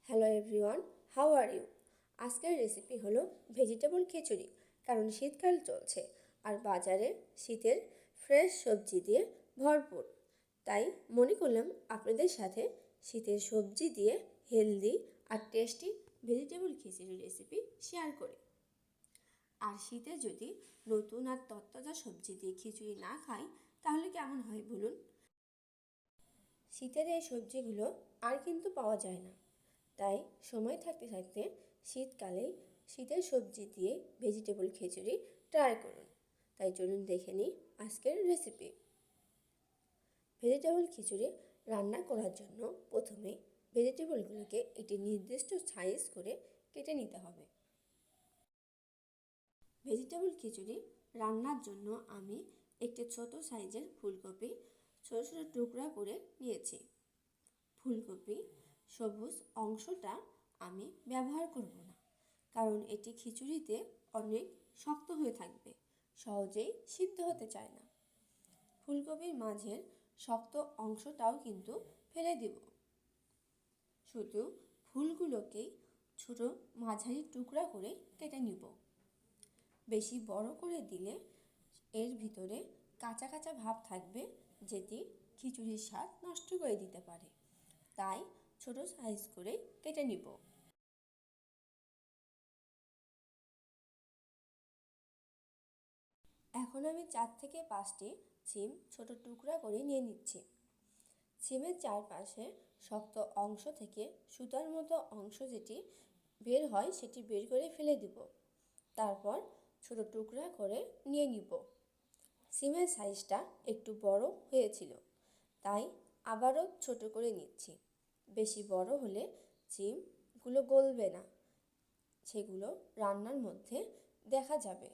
Hello everyone, how are you? আজকের recipe হলো vegetable khichdi. কারণ শীতকাল চলছে আর বাজারে শীতের ফ্রেশ সবজি দিয়ে ভরপুর। তাই মনে করলাম আপনাদের সাথে শীতের সবজি দিয়ে হেলদি আর টেস্টি ভেজিটেবল খিচুড়ি রেসিপি শেয়ার করি। আর শীতে যদি নতুন আর তরতাজা সবজি দিয়ে খিচুড়ি না খাই তাহলে কেমন হয় বলুন? শীতের এই সবজিগুলো আর কিন্তু পাওয়া যায় না। তাই সময় থাকতে থাকতে শীতকালেই শীতের সবজি দিয়ে ভেজিটেবল খিচুড়ি ট্রাই করুন। তাই চলুন দেখে নিই আজকের রেসিপি। ভেজিটেবল খিচুড়ি রান্না করার জন্য প্রথমে ভেজিটেবলগুলোকে একটি নির্দিষ্ট সাইজ করে কেটে নিতে হবে। ভেজিটেবল খিচুড়ি রান্নার জন্য আমি একটি ছোট সাইজের ফুলকপি ছোটো ছোটো টুকরা করে নিয়েছি। ফুলকপি সবুজ অংশটা আমি ব্যবহার করব না, কারণ এটি খিচুড়িতে অনেক শক্ত হয়ে থাকবে, সহজেই সিদ্ধ হতে চায় না। ফুলকপির মাঝের শক্ত অংশটাও কিন্তু ফেলে দিব। শুধু ফুলগুলোকেই ছোট মাঝারি টুকরা করে কেটে নিব। বেশি বড় করে দিলে এর ভিতরে কাঁচা কাঁচা ভাব থাকবে, যেটি খিচুড়ির স্বাদ নষ্ট করে দিতে পারে। তাই ছোট সাইজ করে কেটে নিব। এখন আমি 4 থেকে 5টি সিম ছোট টুকরা করে নিয়ে নিচ্ছি। সিমের চারপাশে শক্ত অংশ থেকে সুতার মতো অংশ যেটি বের হয় সেটি বের করে ফেলে দিব। তারপর ছোট টুকরা করে নিয়ে নিব। সিমের সাইজটা একটু বড় হয়েছিল, তাই আবারও ছোট করে নিচ্ছি। বেশি বড় হলে সিমগুলো গলবে না, সেগুলো রান্নার মধ্যে দেখা যাবে।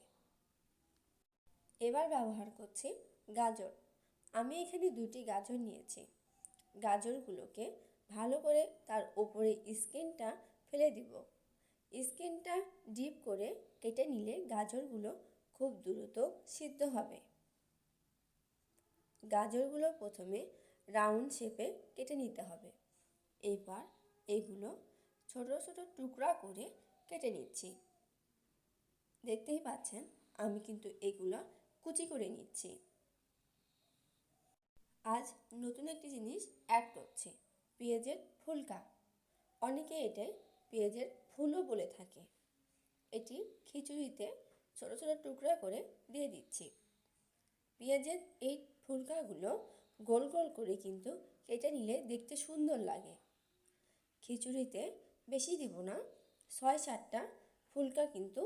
এবার ব্যবহার করছি গাজর। আমি এখানে 2টি গাজর নিয়েছি। গাজরগুলোকে ভালো করে তার ওপরে স্কিনটা ফেলে দিব। স্কিনটা ডিপ করে কেটে নিলে গাজরগুলো খুব দ্রুত সিদ্ধ হবে। গাজরগুলো প্রথমে রাউন্ড শেপে কেটে নিতে হবে। এবার এগুলো ছোট ছোট টুকরা করে কেটে নিচ্ছি। দেখতেই পাচ্ছেন আমি কিন্তু এগুলো কুচি করে নিচ্ছি। আজ নতুন একটি জিনিস অ্যাড করছি, পেঁয়াজের ফুলকা। অনেকে এটাই পেঁয়াজের ফুলও বলে থাকে। এটি খিচুড়িতে ছোট ছোট টুকরা করে দিয়ে দিচ্ছি। পেঁয়াজের এই ফুলকাগুলো গোল গোল করে কিন্তু কেটে নিলে দেখতে সুন্দর লাগে। খিচুড়িতে বেশি দিব না, 6-7টা ফুলকা কিন্তু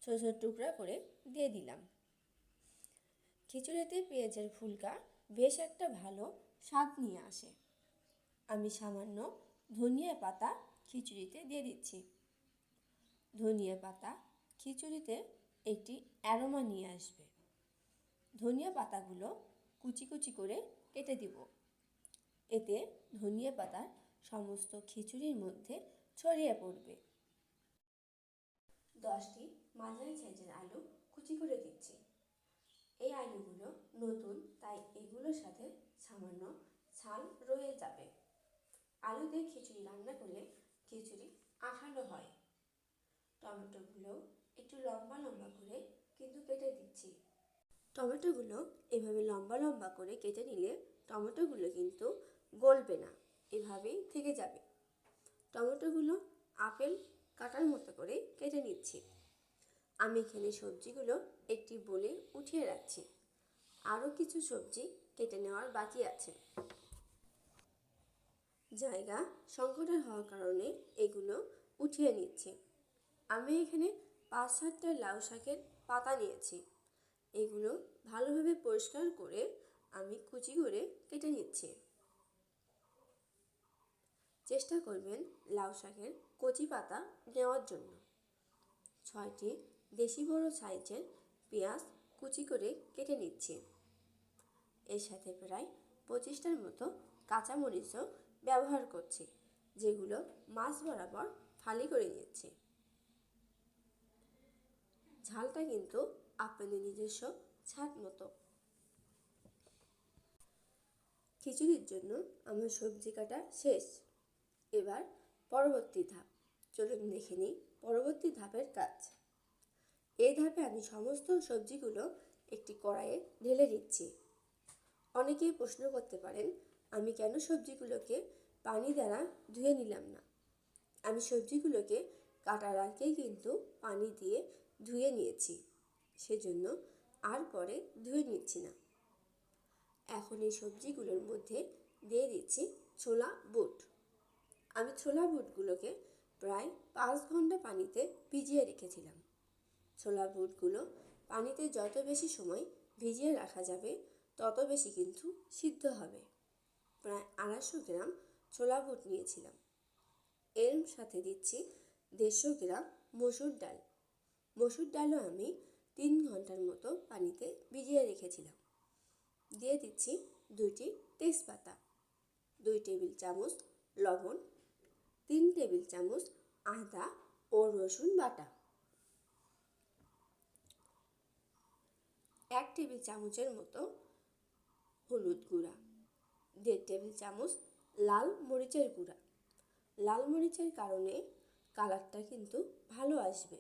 ছোট ছোট টুকরা করে দিয়ে দিলাম। খিচুড়িতে পেঁয়াজের ফুলকা বেশ একটা ভালো স্বাদ নিয়ে আসে। আমি সামান্য ধনিয়া পাতা খিচুড়িতে দিয়ে দিচ্ছি। ধনিয়া পাতা খিচুড়িতে একটি অ্যারোমা নিয়ে আসবে। ধনিয়া পাতাগুলো কুচি কুচি করে কেটে দিব। এতে ধনিয়া পাতার সমস্ত খিচুড়ির মধ্যে ছড়িয়ে পড়বে। 10টি মাঝারি সাইজের আলু কুচি করে দিচ্ছি। এই আলুগুলো নতুন, তাই এগুলোর সাথে সামান্য ছাল রয়ে যাবে। আলু দিয়ে খিচুড়ি রান্না করলে খিচুড়ি আঠালো হয়। টমেটোগুলো একটু লম্বা লম্বা করে কিন্তু কেটে দিচ্ছি। টমেটোগুলো এভাবে লম্বা লম্বা করে কেটে নিলে টমেটোগুলো কিন্তু গলবে না, এভাবেই থেকে যাবে। টমেটোগুলো আপেল কাটার মতো করে কেটে নিচ্ছি। আমি এখানে সবজিগুলো একটি বলে উঠিয়ে রাখছি। আরও কিছু সবজি কেটে নেওয়ার বাকি আছে। জায়গা সংকটের হওয়ার কারণে এগুলো উঠিয়ে নিচ্ছি। আমি এখানে 5-7টা লাউ শাকের পাতা নিয়েছি। এগুলো ভালোভাবে পরিষ্কার করে আমি কুচি করে কেটে নিচ্ছি। চেষ্টা করবেন লাউ শাকের কচি পাতা নেওয়ার জন্য। 6টি দেশি বড় সাইজের পেঁয়াজ কুচি করে কেটে নিচ্ছি। এর সাথে প্রায় 25টার মতো কাঁচামরিচও ব্যবহার করছি, যেগুলো মাছ বরাবর ফালি করে নিচ্ছি। ঝালটা কিন্তু আপনাদের নিজস্ব স্বাদ মতো। খিচুড়ির জন্য আমার সবজি কাটা শেষ। এবার পরবর্তী ধাপ, চলুন দেখে নিই পরবর্তী ধাপের কাজ। এই ধাপে আমি সমস্ত সবজিগুলো একটি কড়াইয়ে ঢেলে দিচ্ছি। অনেকেই প্রশ্ন করতে পারেন, আমি কেন সবজিগুলোকে পানি দ্বারা ধুয়ে নিলাম না? আমি সবজিগুলোকে কাটার আগেই কিন্তু পানি দিয়ে ধুয়ে নিয়েছি, সেজন্য আর পরে ধুয়ে নিচ্ছি না। এখন এই সবজিগুলোর মধ্যে দিয়ে দিচ্ছি ছোলা বুট। আমি ছোলা বুটগুলোকে প্রায় 5 ঘন্টা পানিতে ভিজিয়ে রেখেছিলাম। ছোলা বুটগুলো পানিতে যত বেশি সময় ভিজিয়ে রাখা যাবে তত বেশি কিন্তু সিদ্ধ হবে। প্রায় 250 গ্রাম ছোলা বুট নিয়েছিলাম। এর সাথে দিচ্ছি 150 গ্রাম মসুর ডাল। মসুর ডালও আমি 3 ঘন্টার মতো পানিতে ভিজিয়ে রেখেছিলাম। দিয়ে দিচ্ছি 2টি তেজপাতা, 2 টেবিল চামচ লবণ, 3 টেবিল চামচ আদা ও রসুন বাটা, 1 টেবিল চামচের মতো হলুদ গুঁড়া, 1.5 টেবিল চামচ লাল মরিচের গুঁড়া। লাল মরিচের কারণে কালারটা কিন্তু ভালো আসবে।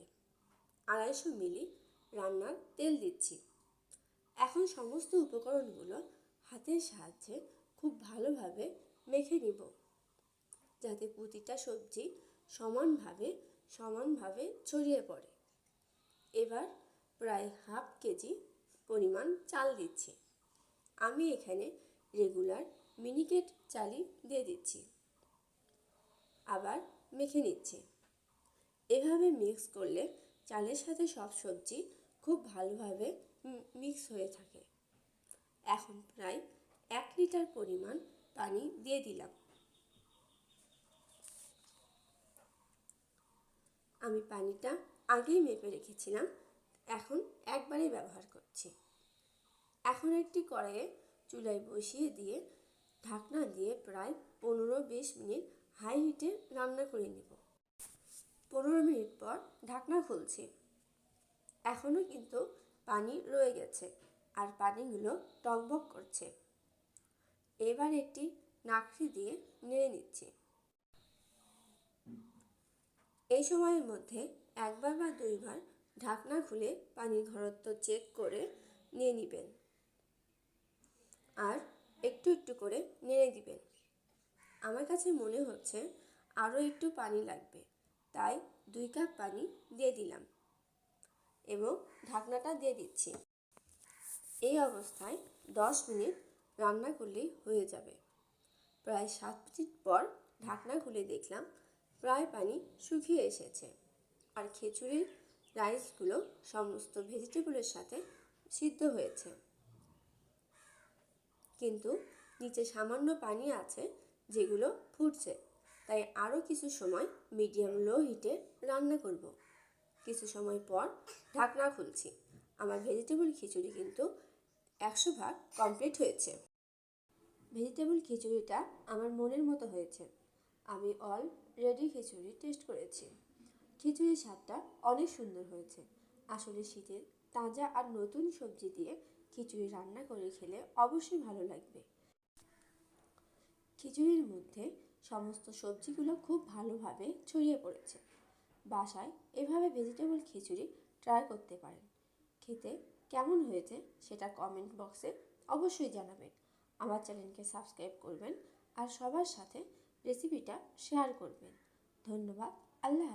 250 মিলি রান্নার তেল দিচ্ছি। এখন সমস্ত উপকরণগুলো হাতের সাহায্যে খুব ভালোভাবে মেখে নিব, যাতে প্রতিটা সবজি সমানভাবে ছড়িয়ে পড়ে। এবার প্রায় হাফ কেজি পরিমাণ চাল দিচ্ছি। আমি এখানে রেগুলার মিনিকেট চালই দিয়ে দিচ্ছি। আবার মেখে নিচ্ছি। এভাবে মিক্স করলে চালের সাথে সব সবজি খুব ভালোভাবে মিক্স হয়ে থাকে। এখন প্রায় 1 লিটার পরিমাণ পানি দিয়ে দিলাম। আমি পানিটা আগেই মেপে রেখেছিলাম, এখন একবারেই ব্যবহার করছি। এখন একটি কড়াইয়ে চুলায় বসিয়ে দিয়ে ঢাকনা দিয়ে প্রায় 15-20 মিনিট হাই হিটে রান্না করে নেব। 15 মিনিট পর ঢাকনা খুলছি। এখনও কিন্তু পানি রয়ে গেছে আর পানিগুলো টকবক করছে। এবার একটি নাড়ি দিয়ে নেড়ে নিচ্ছি। এই সময়ের মধ্যে একবার বা 2বার ঢাকনা খুলে পানির ঘনত্ব চেক করে নিয়ে নেবেন আর একটু একটু করে নেড়ে দিবেন। আমার কাছে মনে হচ্ছে আরও একটু পানি লাগবে, তাই 2 কাপ পানি দিয়ে দিলাম এবং ঢাকনাটা দিয়ে দিচ্ছি। এই অবস্থায় 10 মিনিট রান্না করলেই হয়ে যাবে। প্রায় 7 মিনিট পর ঢাকনা খুলে দেখলাম প্রায় পানি শুকিয়ে এসেছে আর খিচুড়ির রাইসগুলো সমস্ত ভেজিটেবলের সাথে সিদ্ধ হয়েছে, কিন্তু নিচে সামান্য পানি আছে যেগুলো ফুটছে। তাই আরও কিছু সময় মিডিয়াম লো হিটে রান্না করব। কিছু সময় পর ঢাকনা খুলছি। আমার ভেজিটেবল খিচুড়ি কিন্তু 100% কমপ্লিট হয়েছে। ভেজিটেবল খিচুড়িটা আমার মনের মতো হয়েছে। আমি অলরেডি খিচুড়ি টেস্ট করেছি। খিচুড়ির স্বাদটা অনেক সুন্দর হয়েছে। আসলে শীতের তাজা আর নতুন সবজি দিয়ে খিচুড়ি রান্না করে খেলে অবশ্যই ভালো লাগবে। খিচুড়ির মধ্যে সমস্ত সবজিগুলো খুব ভালোভাবে ছড়িয়ে পড়েছে। বাসায় এভাবে ভেজিটেবল খিচুড়ি ট্রাই করতে পারেন। খেতে কেমন হয়েছে সেটা কমেন্ট বক্সে অবশ্যই জানাবেন। আমার চ্যানেলকে সাবস্ক্রাইব করবেন আর সবার সাথে রেসিপিটা শেয়ার করবেন। ধন্যবাদ। আল্লাহ।